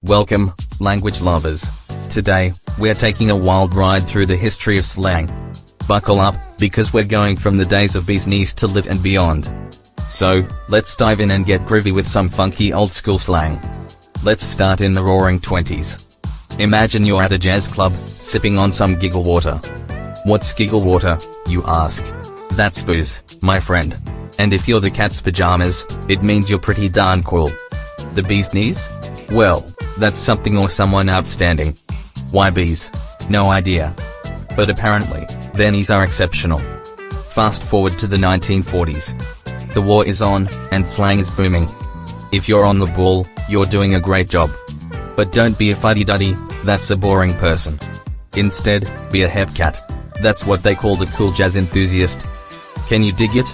Welcome, language lovers. Today, we're taking a wild ride through the history of slang. Buckle up, because we're going from the days of bee's knees to lit and beyond. So, let's dive in and get groovy with some funky old school slang. Let's start in the roaring 20s. Imagine you're at a jazz club, sipping on some giggle water. What's giggle water, you ask? That's booze, my friend. And if you're the cat's pajamas, it means you're pretty darn cool. The bee's knees? Well, that's something or someone outstanding. Why bees? No idea. But apparently, their knees are exceptional. Fast forward to the 1940s. The war is on, and slang is booming. If you're on the ball, you're doing a great job. But don't be a fuddy-duddy, that's a boring person. Instead, be a hep cat. That's what they call the cool jazz enthusiast. Can you dig it?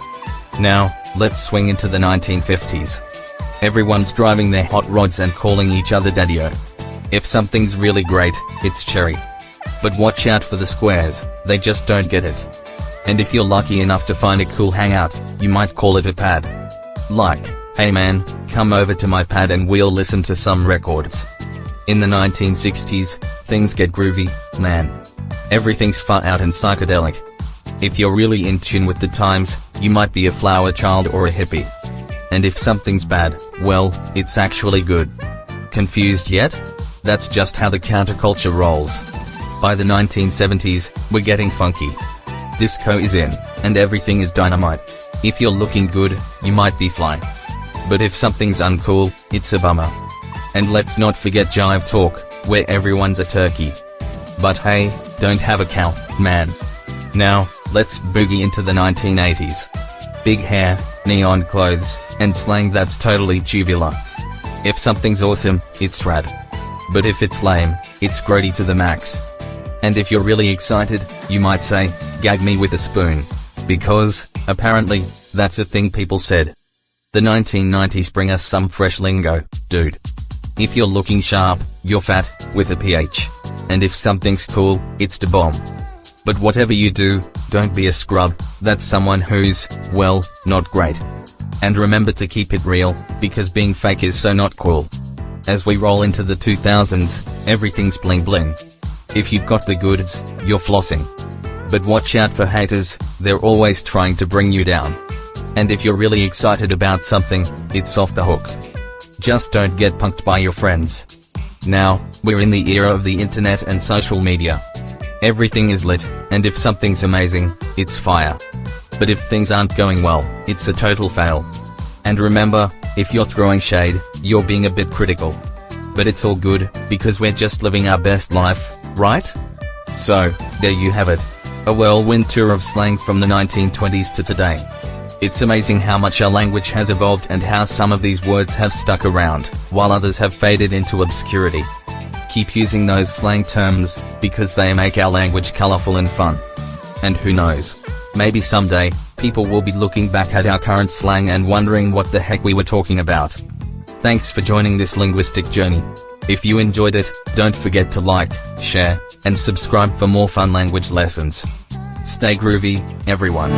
Now, let's swing into the 1950s. Everyone's driving their hot rods and calling each other daddy-o. If something's really great, it's cherry. But watch out for the squares, they just don't get it. And if you're lucky enough to find a cool hangout, you might call it a pad. Like, hey man, come over to my pad and we'll listen to some records. In the 1960s, things get groovy, man. Everything's far out and psychedelic. If you're really in tune with the times, you might be a flower child or a hippie. And if something's bad, well, it's actually good. Confused yet? That's just how the counterculture rolls. By the 1970s, we're getting funky. Disco is in, and everything is dynamite. If you're looking good, you might be fly. But if something's uncool, it's a bummer. And let's not forget jive talk, where everyone's a turkey. But hey, don't have a cow, man. Now, let's boogie into the 1980s. Big hair, neon clothes, and slang that's totally tubular. If something's awesome, it's rad. But if it's lame, it's grody to the max. And if you're really excited, you might say, gag me with a spoon. Because, apparently, that's a thing people said. The 1990s bring us some fresh lingo, dude. If you're looking sharp, you're fat, with a PH. And if something's cool, it's da bomb. But whatever you do, don't be a scrub, that's someone who's, well, not great. And remember to keep it real, because being fake is so not cool. As we roll into the 2000s, everything's bling bling. If you've got the goods, you're flossing. But watch out for haters, they're always trying to bring you down. And if you're really excited about something, it's off the hook. Just don't get punked by your friends. Now, we're in the era of the internet and social media. Everything is lit, and if something's amazing, it's fire. But if things aren't going well, it's a total fail. And remember, if you're throwing shade, you're being a bit critical. But it's all good, because we're just living our best life, right? So, there you have it. A whirlwind tour of slang from the 1920s to today. It's amazing how much our language has evolved and how some of these words have stuck around, while others have faded into obscurity. Keep using those slang terms, because they make our language colorful and fun. And who knows? Maybe someday, people will be looking back at our current slang and wondering what the heck we were talking about. Thanks for joining this linguistic journey. If you enjoyed it, don't forget to like, share, and subscribe for more fun language lessons. Stay groovy, everyone.